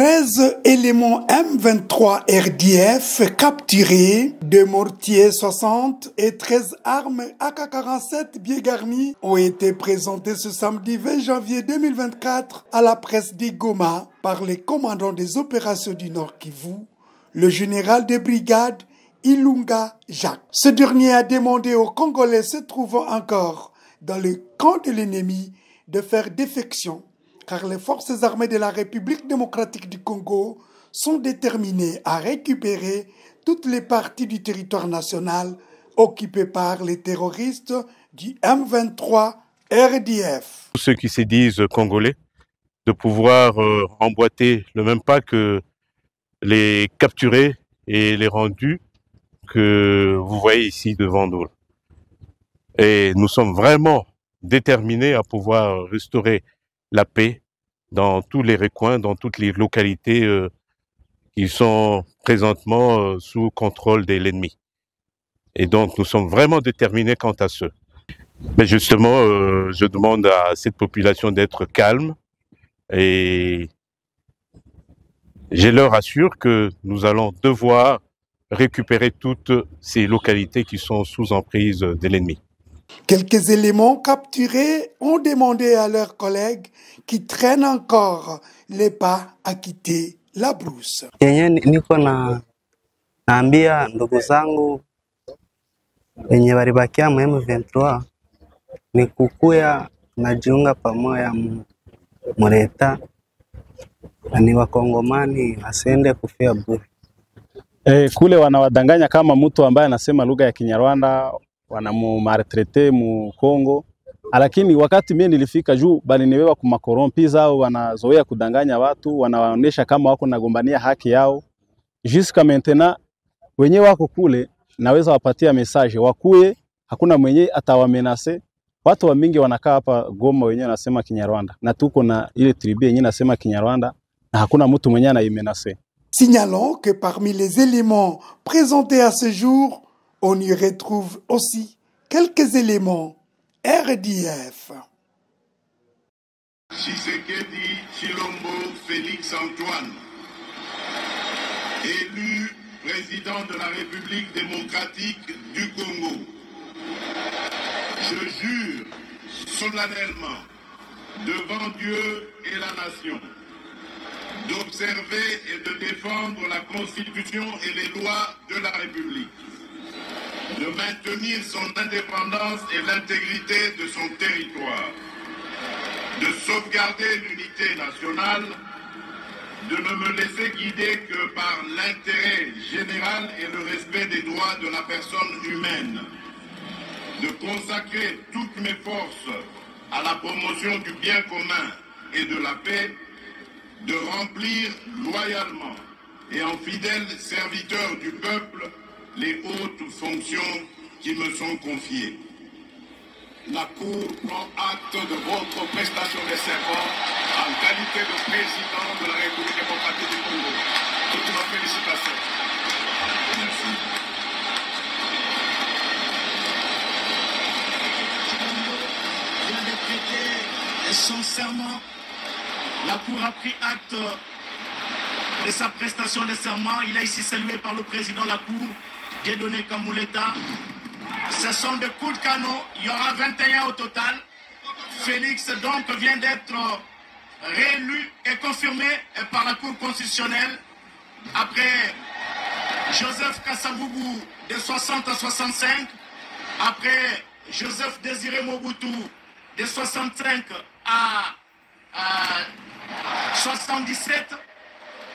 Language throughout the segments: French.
13 éléments M23 RDF capturés, 2 mortiers 60 et 13 armes AK-47 bien garnies ont été présentés ce samedi 20 janvier 2024 à la presse de Goma par les commandants des opérations du Nord Kivu, le général de brigade Ilunga Jacques. Ce dernier a demandé aux Congolais se trouvant encore dans le camp de l'ennemi de faire défection, car les forces armées de la République démocratique du Congo sont déterminées à récupérer toutes les parties du territoire national occupées par les terroristes du M23 RDF. Ceux qui se disent congolais, de pouvoir emboîter le même pas que les capturés et les rendus que vous voyez ici devant nous. Et nous sommes vraiment déterminés à pouvoir restaurer la paix dans tous les recoins, dans toutes les localités qui sont présentement sous contrôle de l'ennemi. Et donc nous sommes vraiment déterminés quant à ce. Mais justement, je demande à cette population d'être calme et je leur assure que nous allons devoir récupérer toutes ces localités qui sont sous emprise de l'ennemi. Quelques éléments capturés ont demandé à leurs collègues qui traînent encore les pas à quitter la brousse. Niko naambia ndugu zangu wenye walibakia mu M23 ni kukuya najiunga pamoja mureta na ni wakongomani asiende kufia bure. Kule wanawadanganya kama mtu ambaye anasema lugha ya Kinyarwanda wanamumaltrete mu Kongo, lakini wakati mimi nilifika juu bali niwewa kumakorompi zao, wanazoea kudanganya watu, wanawaonesha kama wako nagombania haki yao. Jusqu'à maintenant wenyewe wako kule, naweza wapatia message wakuye, hakuna mwenye atawamenase. Watu wa mingi wanakaa hapa Goma wenyewe nasema Kinyarwanda, na tuko na ile tribu yenyewe nasema Kinyarwanda na hakuna mtu mwenye anaimenase. Signalons que parmi les éléments présentés à ce jour, on y retrouve aussi quelques éléments RDF. Tshisekedi Tshilombo Félix Antoine, élu président de la République démocratique du Congo. Je jure solennellement devant Dieu et la nation d'observer et de défendre la Constitution et les lois de la République, de maintenir son indépendance et l'intégrité de son territoire, de sauvegarder l'unité nationale, de ne me laisser guider que par l'intérêt général et le respect des droits de la personne humaine, de consacrer toutes mes forces à la promotion du bien commun et de la paix, de remplir loyalement et en fidèle serviteur du peuple les hautes fonctions qui me sont confiées. La Cour prend acte de votre prestation de serment en qualité de président de la République démocratique du Congo. Toutes nos félicitations. Merci. Vient de prêter son serment. La Cour a pris acte de sa prestation de serment. Il est ici salué par le président de la Cour, Dieudonné Kambouleta. Ce sont des coups de canon. Il y aura 21 au total. Félix donc vient d'être réélu et confirmé par la Cour constitutionnelle après Joseph Kasavubu de 60 à 65, après Joseph Désiré Mobutu de 65 à 77,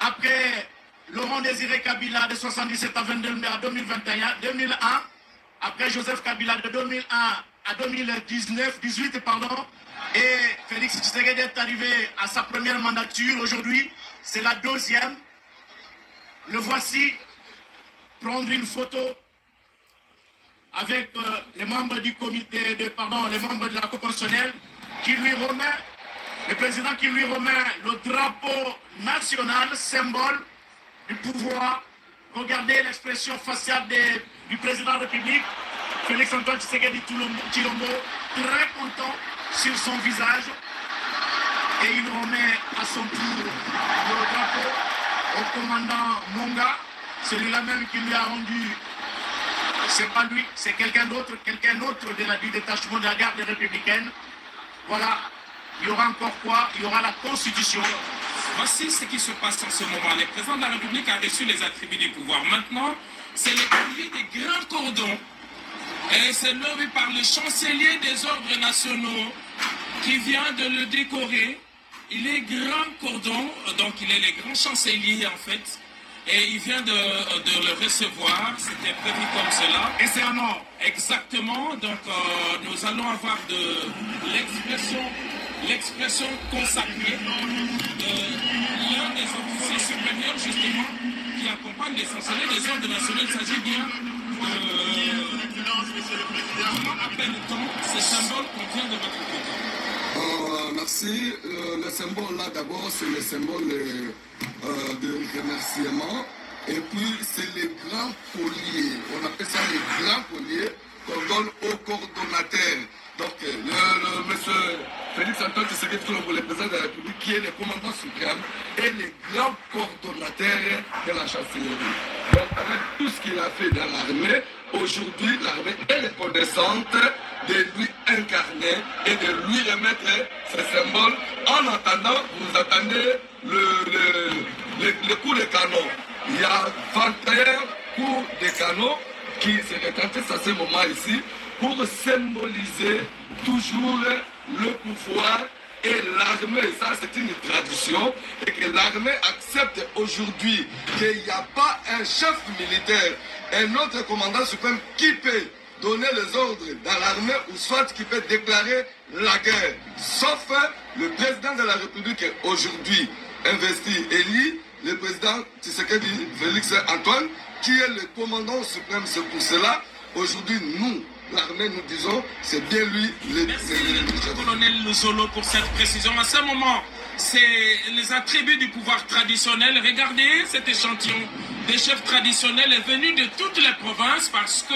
après Laurent Désiré Kabila de 77 à 2001, après Joseph Kabila de 2001 à 2018, et Félix Tshisekedi est arrivé à sa première mandature. Aujourd'hui, c'est la deuxième. Le voici prendre une photo avec les membres du comité, les membres de la Cour constitutionnelle, qui lui remet, le président qui lui remet le drapeau national, symbole du pouvoir. Regardez l'expression faciale du président de la République, Félix Antoine Tshisekedi Tshilombo, très content sur son visage. Et il remet à son tour le drapeau. au commandant Monga, celui-là même qui lui a rendu, c'est pas lui, c'est quelqu'un d'autre du détachement de la garde républicaine. Voilà, il y aura encore quoi? Il y aura la Constitution. Voici ce qui se passe en ce moment. Le président de la République a reçu les attributs du pouvoir. Maintenant, c'est le collier des grands cordons. Et c'est levé par le chancelier des ordres nationaux qui vient de le décorer. Il est grand cordon, donc il est le grand chancelier en fait. Et il vient de le recevoir, c'était prévu comme cela. Et c'est un or. Exactement, donc nous allons avoir de l'expression consacrée de l'un des officiers supérieurs justement qui accompagne les chanceliers des ordres nationaux. Il s'agit bien comment appelle-t-on ce symbole qu'on vient de votre côté? Merci. Le symbole là d'abord c'est le symbole de remerciement et puis c'est les grands colliers. On appelle ça les grands colliers qu'on donne aux coordonnateurs. Donc le monsieur Félix Antoine Tshisekedi Tshilombo, le président de la République, qui est le commandant suprême et les grands coordonnateurs de la chancellerie. Donc avec tout ce qu'il a fait dans l'armée, aujourd'hui l'armée est reconnaissante de lui incarner et de lui remettre ce symbole. En attendant, vous attendez le coup de canon. Il y a 21 coups de canon qui se retentissent à ce moment ici pour symboliser toujours le pouvoir et l'armée. Ça, c'est une tradition et que l'armée accepte aujourd'hui qu'il n'y a pas un chef militaire, un autre commandant suprême qui peut donner les ordres dans l'armée ou soit qui peut déclarer la guerre. Sauf le président de la République aujourd'hui investi, élu, le président Tshisekedi Félix Antoine, qui est le commandant suprême. C'est pour cela, aujourd'hui, nous, l'armée, nous disons, c'est bien lui Merci, le colonel Luzolo, pour cette précision. À ce moment, c'est les attributs du pouvoir traditionnel. Regardez cet échantillon des chefs traditionnels est venu de toutes les provinces parce que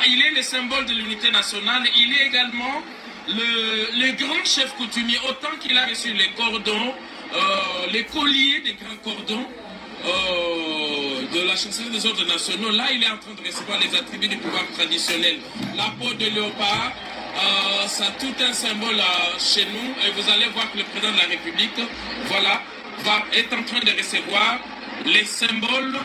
il est le symbole de l'unité nationale. Il est également le grand chef coutumier, autant qu'il a reçu les cordons, les colliers des grands cordons de la chancellerie des ordres nationaux. Là, il est en train de recevoir les attributs du pouvoir traditionnel. La peau de léopard, ça a tout un symbole chez nous. Et vous allez voir que le président de la République, voilà, est en train de recevoir les symboles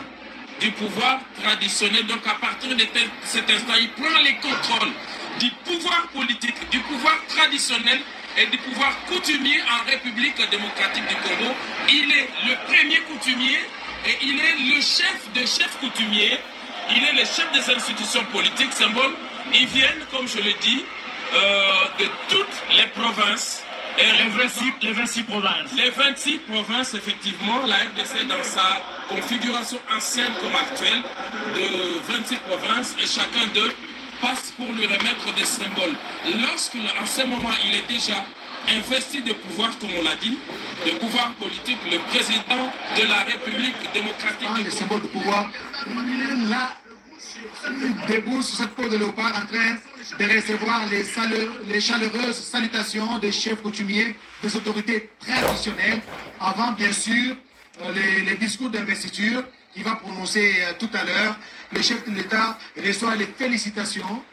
du pouvoir traditionnel. Donc à partir de cet instant, il prend les contrôles du pouvoir politique, du pouvoir traditionnel et du pouvoir coutumier en République démocratique du Congo. Il est le premier coutumier et il est le chef des chefs coutumiers. Il est le chef des institutions politiques, symbole. Ils viennent, comme je le dis, de toutes les provinces. Et les 26 provinces. Les 26 provinces, effectivement, la RDC dans sa configuration ancienne comme actuelle, de 26 provinces, et chacun d'eux passe pour lui remettre des symboles. Lorsque, en ce moment, il est déjà investi de pouvoir, comme on l'a dit, de pouvoir politique, le président de la République démocratique. Les symboles de pouvoir, là, debout sur cette peau de léopard en train de recevoir les chaleureuses salutations des chefs coutumiers, des autorités traditionnelles, avant bien sûr les discours d'investiture qu'il va prononcer tout à l'heure. Le chef de l'État reçoit les félicitations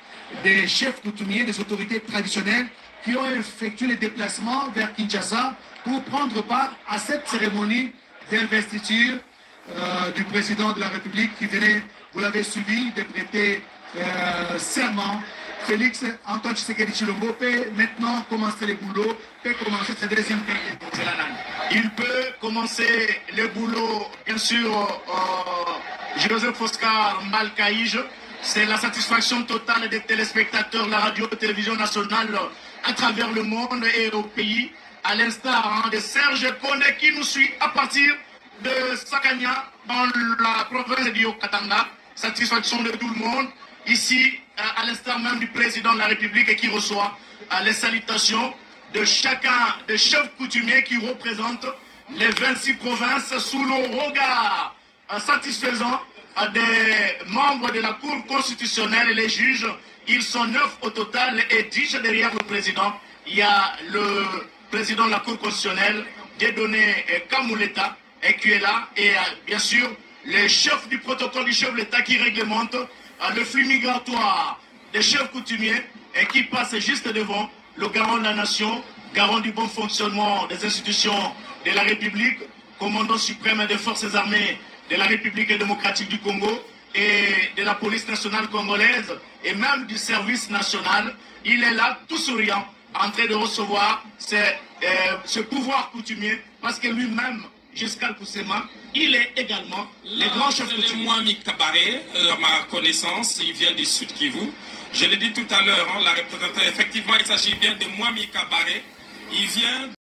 des chefs coutumiers, des autorités traditionnelles qui ont effectué les déplacements vers Kinshasa pour prendre part à cette cérémonie d'investiture du président de la République qui venait, vous l'avez suivi, de prêter serment. Félix Antoine Tshisekedi Tshilombo peut maintenant commencer le boulot, peut commencer sa deuxième période. Il peut commencer le boulot, bien sûr, Joseph Oscar Malkaïj. C'est la satisfaction totale des téléspectateurs de la radio-télévision nationale à travers le monde et au pays, à l'instar de Serge Koné qui nous suit à partir de Sakanya dans la province du Haut-Katanga. Satisfaction de tout le monde. Ici, à l'instar même du président de la République et qui reçoit les salutations de chacun des chefs coutumiers qui représentent les 26 provinces sous le regard satisfaisant des membres de la Cour constitutionnelle et les juges. Ils sont 9 au total et 10 derrière le président. Il y a le président de la Cour constitutionnelle, Dieudonné Kamuleta, et qui est là, et bien sûr, les chefs du protocole du chef de l'État qui réglemente le flux migratoire des chefs coutumiers et qui passe juste devant le garant de la nation, garant du bon fonctionnement des institutions de la République, commandant suprême des forces armées de la République démocratique du Congo et de la police nationale congolaise et même du service national. Il est là, tout souriant, en train de recevoir ce pouvoir coutumier parce que lui-même, Giscard Koussema, il est également le grand chef coutumier. Mwami Kabaré, à ma connaissance, il vient du Sud Kivu. Je l'ai dit tout à l'heure, la représentante, effectivement, il s'agit bien de Mwami Kabaré. Il vient